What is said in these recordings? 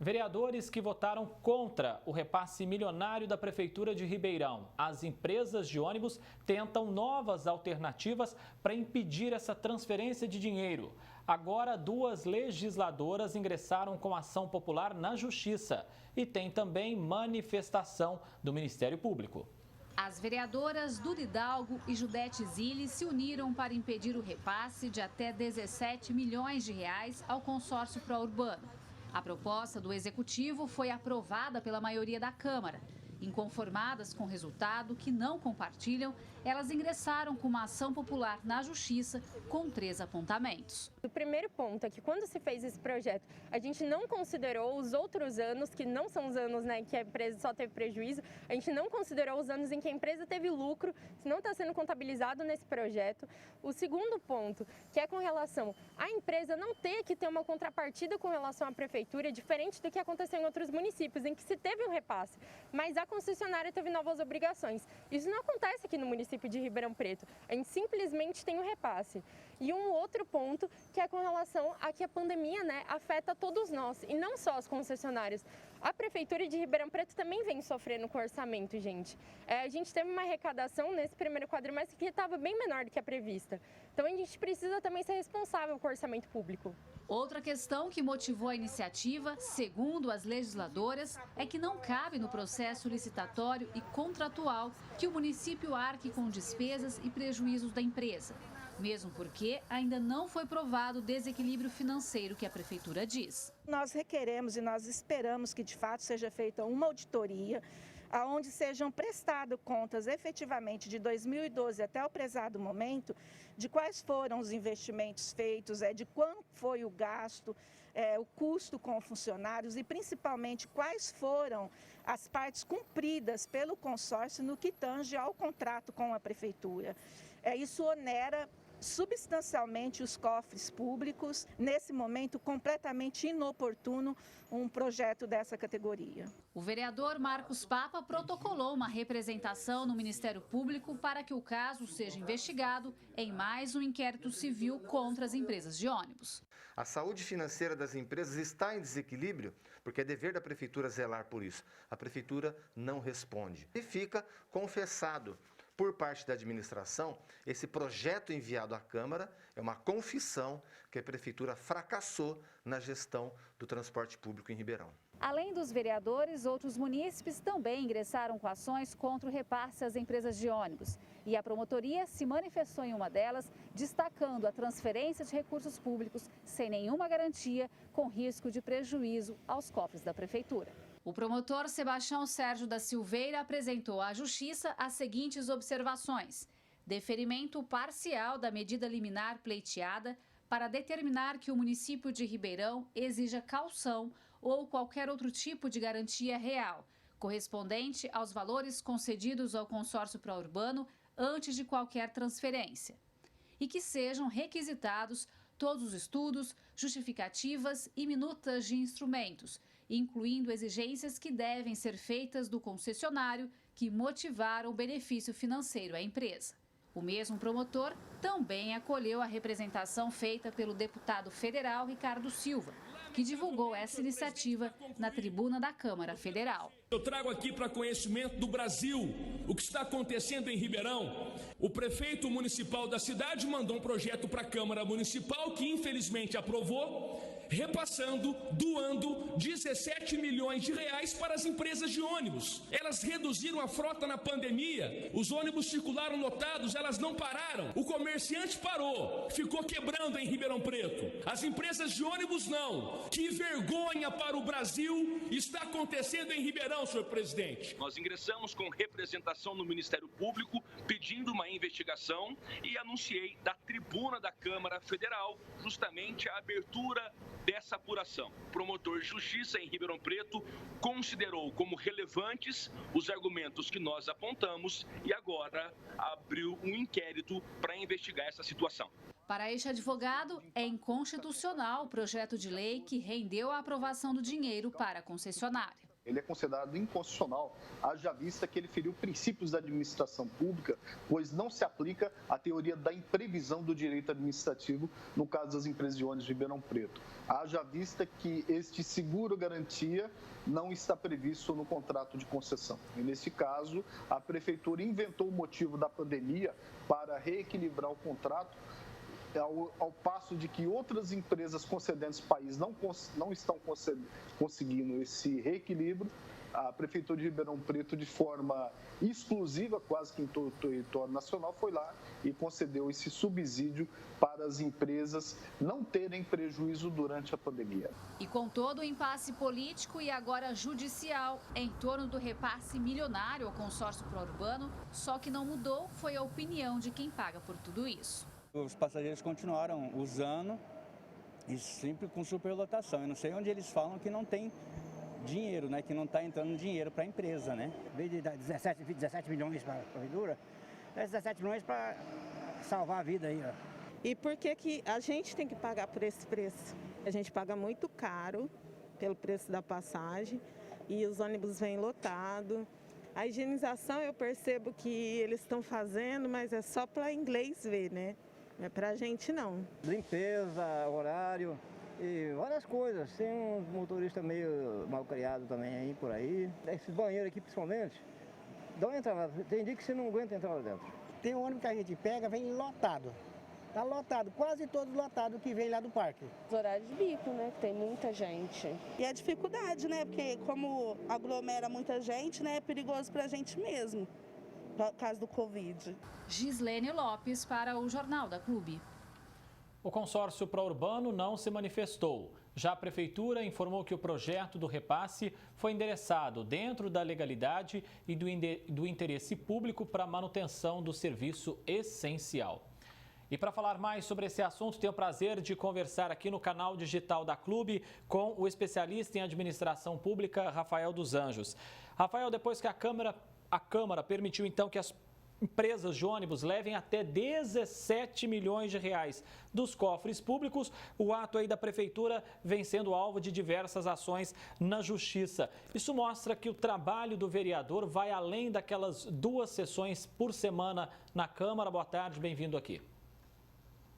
Vereadores que votaram contra o repasse milionário da Prefeitura de Ribeirão. As empresas de ônibus tentam novas alternativas para impedir essa transferência de dinheiro. Agora, 2 legisladoras ingressaram com ação popular na Justiça e tem também manifestação do Ministério Público. As vereadoras Duda Hidalgo e Judete Zilli se uniram para impedir o repasse de até 17 milhões de reais ao consórcio pró-urbano. A proposta do Executivo foi aprovada pela maioria da Câmara. Inconformadas com o resultado, que não compartilham, elas ingressaram com uma ação popular na Justiça com 3 apontamentos. O primeiro ponto é que quando se fez esse projeto, a gente não considerou os outros anos, que não são os anos que a empresa só teve prejuízo, a gente não considerou os anos em que a empresa teve lucro, isso não está sendo contabilizado nesse projeto. O segundo ponto, que é com relação à empresa não ter que ter uma contrapartida com relação à prefeitura, diferente do que aconteceu em outros municípios, em que se teve um repasse, mas a concessionária teve novas obrigações. Isso não acontece aqui no município de Ribeirão Preto. A gente simplesmente tem um repasse. E um outro ponto que é com relação a que a pandemia afeta todos nós, e não só os concessionários. A Prefeitura de Ribeirão Preto também vem sofrendo com o orçamento, gente. A gente teve uma arrecadação nesse primeiro quadrimestre que estava bem menor do que a prevista. Então a gente precisa também ser responsável com o orçamento público. Outra questão que motivou a iniciativa, segundo as legisladoras, é que não cabe no processo licitatório e contratual que o município arque com despesas e prejuízos da empresa. Mesmo porque ainda não foi provado o desequilíbrio financeiro que a Prefeitura diz. Nós requeremos e nós esperamos que de fato seja feita uma auditoria onde sejam prestadas contas efetivamente de 2012 até o prezado momento, de quais foram os investimentos feitos, de quanto foi o gasto, o custo com funcionários e principalmente quais foram as partes cumpridas pelo consórcio no que tange ao contrato com a Prefeitura. Isso onera substancialmente os cofres públicos, nesse momento completamente inoportuno um projeto dessa categoria. O vereador Marcos Papa protocolou uma representação no Ministério Público para que o caso seja investigado em mais um inquérito civil contra as empresas de ônibus. A saúde financeira das empresas está em desequilíbrio, porque é dever da Prefeitura zelar por isso. A Prefeitura não responde. E fica confessado por parte da administração, esse projeto enviado à Câmara é uma confissão que a Prefeitura fracassou na gestão do transporte público em Ribeirão. Além dos vereadores, outros munícipes também ingressaram com ações contra o repasse às empresas de ônibus. E a promotoria se manifestou em uma delas, destacando a transferência de recursos públicos sem nenhuma garantia, com risco de prejuízo aos cofres da Prefeitura. O promotor Sebastião Sérgio da Silveira apresentou à Justiça as seguintes observações: deferimento parcial da medida liminar pleiteada para determinar que o município de Ribeirão exija caução ou qualquer outro tipo de garantia real, correspondente aos valores concedidos ao consórcio pró-urbano antes de qualquer transferência, e que sejam requisitados todos os estudos, justificativas e minutas de instrumentos, incluindo exigências que devem ser feitas do concessionário que motivaram o benefício financeiro à empresa. O mesmo promotor também acolheu a representação feita pelo deputado federal Ricardo Silva, que divulgou essa iniciativa na tribuna da Câmara Federal. Eu trago aqui para conhecimento do Brasil o que está acontecendo em Ribeirão. O prefeito municipal da cidade mandou um projeto para a Câmara Municipal que infelizmente aprovou, repassando, doando 17 milhões de reais para as empresas de ônibus. Elas reduziram a frota na pandemia, os ônibus circularam lotados, elas não pararam. O comerciante parou, ficou quebrando em Ribeirão Preto. As empresas de ônibus não. Que vergonha para o Brasil está acontecendo em Ribeirão, senhor presidente. Nós ingressamos com representação no Ministério Público pedindo uma investigação e anunciei da tribuna da Câmara Federal justamente a abertura dessa apuração. O promotor de justiça em Ribeirão Preto considerou como relevantes os argumentos que nós apontamos e agora abriu um inquérito para investigar essa situação. Para este advogado, é inconstitucional o projeto de lei que rendeu a aprovação do dinheiro para a concessionária. Ele é considerado inconstitucional, haja vista que ele feriu princípios da administração pública, pois não se aplica a teoria da imprevisão do direito administrativo no caso das empresas de ônibus de Ribeirão Preto. Haja vista que este seguro-garantia não está previsto no contrato de concessão. E, nesse caso, a Prefeitura inventou o motivo da pandemia para reequilibrar o contrato, ao passo de que outras empresas concedentes do país não estão conseguindo esse reequilíbrio. A Prefeitura de Ribeirão Preto, de forma exclusiva, quase que em todo o território nacional, foi lá e concedeu esse subsídio para as empresas não terem prejuízo durante a pandemia. E com todo o impasse político e agora judicial em torno do repasse milionário ao consórcio Pro-Urbano, só que não mudou foi a opinião de quem paga por tudo isso. Os passageiros continuaram usando e sempre com superlotação. Eu não sei onde eles falam que não tem dinheiro, né? Que não está entrando dinheiro para a empresa, né? Em vez de dar 17 milhões para a prefeitura, é 17 milhões para salvar a vida aí, ó. E por que a gente tem que pagar por esse preço? A gente paga muito caro pelo preço da passagem e os ônibus vêm lotados. A higienização eu percebo que eles estão fazendo, mas é só para inglês ver, né? Não é para a gente não. Limpeza, horário e várias coisas. Tem uns motoristas meio mal criados também aí por aí. Esse banheiro aqui principalmente, dá uma entrada. Tem dia que você não aguenta entrar lá dentro. Tem um ônibus que a gente pega, vem lotado. Tá lotado, quase todos lotados que vem lá do parque. Os horários de bico, né? Tem muita gente. E a dificuldade, né? Porque como aglomera muita gente, né? É perigoso pra gente mesmo, por causa do Covid. Gislene Lopes para o Jornal da Clube. O consórcio Pro-Urbano não se manifestou. Já a Prefeitura informou que o projeto do repasse foi endereçado dentro da legalidade e do interesse público para a manutenção do serviço essencial. E para falar mais sobre esse assunto, tenho o prazer de conversar aqui no canal digital da Clube com o especialista em administração pública, Rafael dos Anjos. Rafael, depois que a Câmara permitiu então que as empresas de ônibus levem até 17 milhões de reais dos cofres públicos, o ato aí da Prefeitura vem sendo alvo de diversas ações na Justiça. Isso mostra que o trabalho do vereador vai além daquelas 2 sessões por semana na Câmara. Boa tarde, bem-vindo aqui.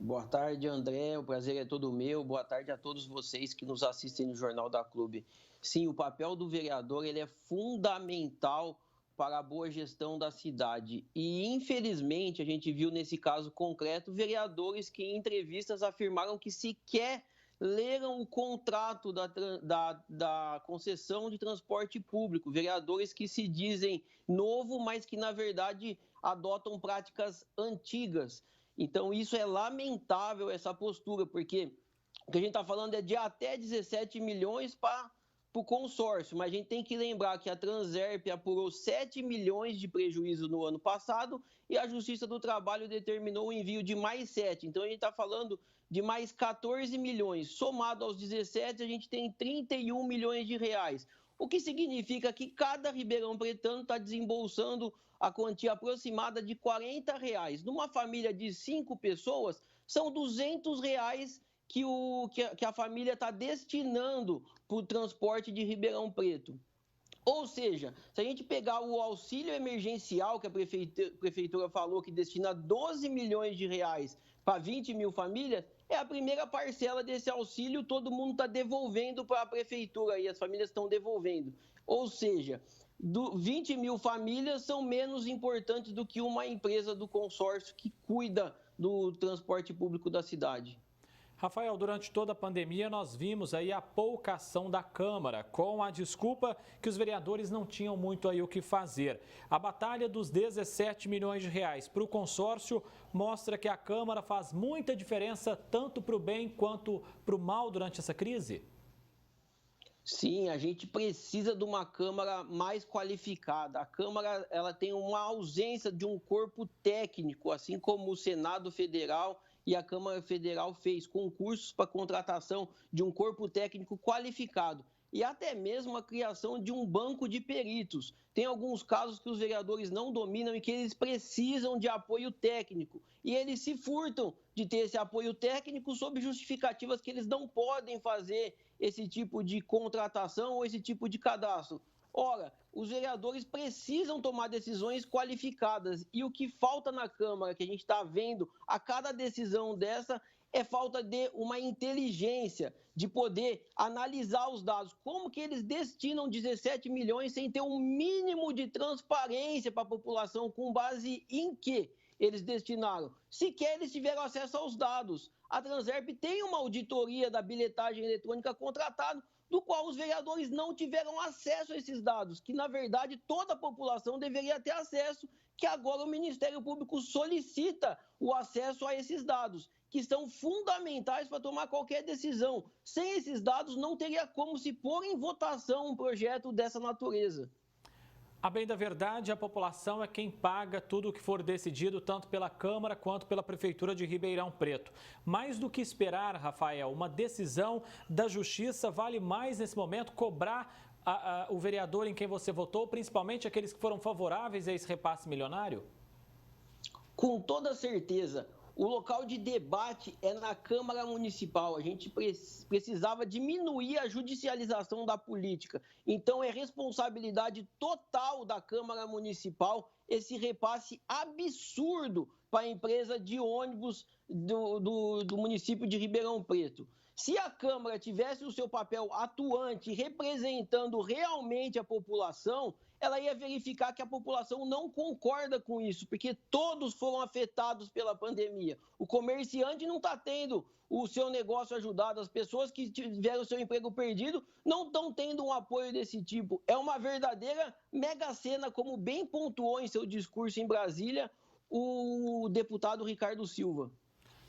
Boa tarde, André. O prazer é todo meu. Boa tarde a todos vocês que nos assistem no Jornal da Clube. Sim, o papel do vereador ele é fundamental para a boa gestão da cidade. E, infelizmente, a gente viu nesse caso concreto vereadores que em entrevistas afirmaram que sequer leram o contrato da concessão de transporte público. Vereadores que se dizem novo, mas que, na verdade, adotam práticas antigas. Então, isso é lamentável, essa postura, porque o que a gente está falando é de até 17 milhões para o consórcio, mas a gente tem que lembrar que a Transerp apurou 7 milhões de prejuízo no ano passado e a Justiça do Trabalho determinou o envio de mais 7. Então, a gente está falando de mais 14 milhões. Somado aos 17, a gente tem 31 milhões de reais. O que significa que cada ribeirão pretano está desembolsando a quantia aproximada de R$40. Numa família de 5 pessoas, são R$200 que a família está destinando para o transporte de Ribeirão Preto. Ou seja, se a gente pegar o auxílio emergencial que a prefeitura falou que destina 12 milhões de reais para 20 mil famílias, é a primeira parcela desse auxílio, todo mundo está devolvendo para a prefeitura e as famílias estão devolvendo. Ou seja, 20 mil famílias são menos importantes do que uma empresa do consórcio que cuida do transporte público da cidade. Rafael, durante toda a pandemia nós vimos aí a pouca ação da Câmara, com a desculpa que os vereadores não tinham muito aí o que fazer. A batalha dos 17 milhões de reais para o consórcio mostra que a Câmara faz muita diferença tanto para o bem quanto para o mal durante essa crise? Sim, a gente precisa de uma Câmara mais qualificada. A Câmara ela tem uma ausência de um corpo técnico, assim como o Senado Federal e a Câmara Federal fez concursos para contratação de um corpo técnico qualificado e até mesmo a criação de um banco de peritos. Tem alguns casos que os vereadores não dominam e que eles precisam de apoio técnico e eles se furtam de ter esse apoio técnico sob justificativas que eles não podem fazer esse tipo de contratação ou esse tipo de cadastro. Ora, os vereadores precisam tomar decisões qualificadas e o que falta na Câmara, que a gente está vendo a cada decisão dessa, é falta de uma inteligência, de poder analisar os dados. Como que eles destinam 17 milhões sem ter um mínimo de transparência para a população, com base em quê eles destinaram? Sequer eles tiveram acesso aos dados. A Transerp tem uma auditoria da bilhetagem eletrônica contratada, do qual os vereadores não tiveram acesso a esses dados, que, na verdade, toda a população deveria ter acesso, que agora o Ministério Público solicita o acesso a esses dados, que são fundamentais para tomar qualquer decisão. Sem esses dados, não teria como se pôr em votação um projeto dessa natureza. A bem da verdade, a população é quem paga tudo o que for decidido, tanto pela Câmara quanto pela Prefeitura de Ribeirão Preto. Mais do que esperar, Rafael, uma decisão da Justiça, vale mais nesse momento cobrar o vereador em quem você votou, principalmente aqueles que foram favoráveis a esse repasse milionário? Com toda certeza. O local de debate é na Câmara Municipal. A gente precisava diminuir a judicialização da política. Então, é responsabilidade total da Câmara Municipal esse repasse absurdo para a empresa de ônibus do município de Ribeirão Preto. Se a Câmara tivesse o seu papel atuante, representando realmente a população, ela ia verificar que a população não concorda com isso, porque todos foram afetados pela pandemia. O comerciante não está tendo o seu negócio ajudado, as pessoas que tiveram o seu emprego perdido não estão tendo um apoio desse tipo. É uma verdadeira mega-sena, como bem pontuou em seu discurso em Brasília o deputado Ricardo Silva.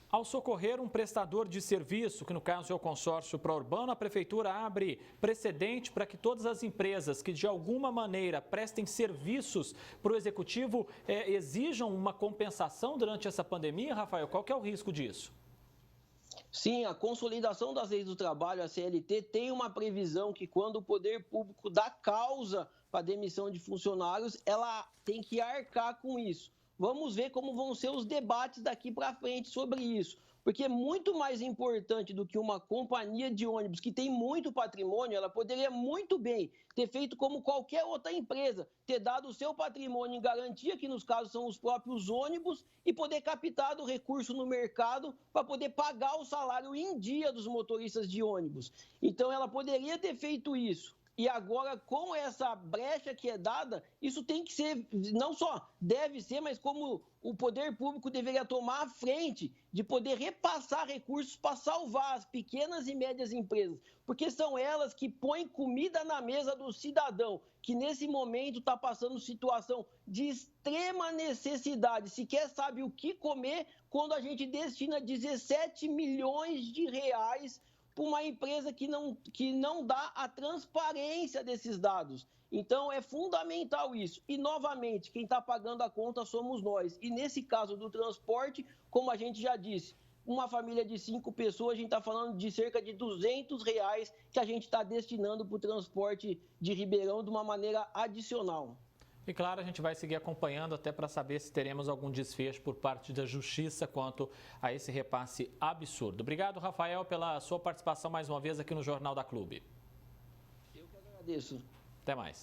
Ao socorrer um prestador de serviço, que no caso é o consórcio pró-urbano, a Prefeitura abre precedente para que todas as empresas que de alguma maneira prestem serviços para o Executivo exijam uma compensação durante essa pandemia, Rafael? Qual que é o risco disso? Sim, a consolidação das leis do trabalho, a CLT, tem uma previsão que quando o poder público dá causa para a demissão de funcionários, ela tem que arcar com isso. Vamos ver como vão ser os debates daqui para frente sobre isso, porque é muito mais importante do que uma companhia de ônibus que tem muito patrimônio, ela poderia muito bem ter feito como qualquer outra empresa, ter dado o seu patrimônio em garantia, que nos casos são os próprios ônibus, e poder captar do recurso no mercado para poder pagar o salário em dia dos motoristas de ônibus. Então, ela poderia ter feito isso. E agora, com essa brecha que é dada, isso tem que ser, não só deve ser, mas como o poder público deveria tomar à frente de poder repassar recursos para salvar as pequenas e médias empresas, porque são elas que põem comida na mesa do cidadão, que nesse momento está passando situação de extrema necessidade, sequer sabe o que comer quando a gente destina 17 milhões de reais para uma empresa que não dá a transparência desses dados. Então, é fundamental isso. E, novamente, quem está pagando a conta somos nós. E, nesse caso do transporte, como a gente já disse, uma família de 5 pessoas, a gente está falando de cerca de R$200 que a gente está destinando para o transporte de Ribeirão de uma maneira adicional. E claro, a gente vai seguir acompanhando até para saber se teremos algum desfecho por parte da Justiça quanto a esse repasse absurdo. Obrigado, Rafael, pela sua participação mais uma vez aqui no Jornal da Clube. Eu que agradeço. Até mais.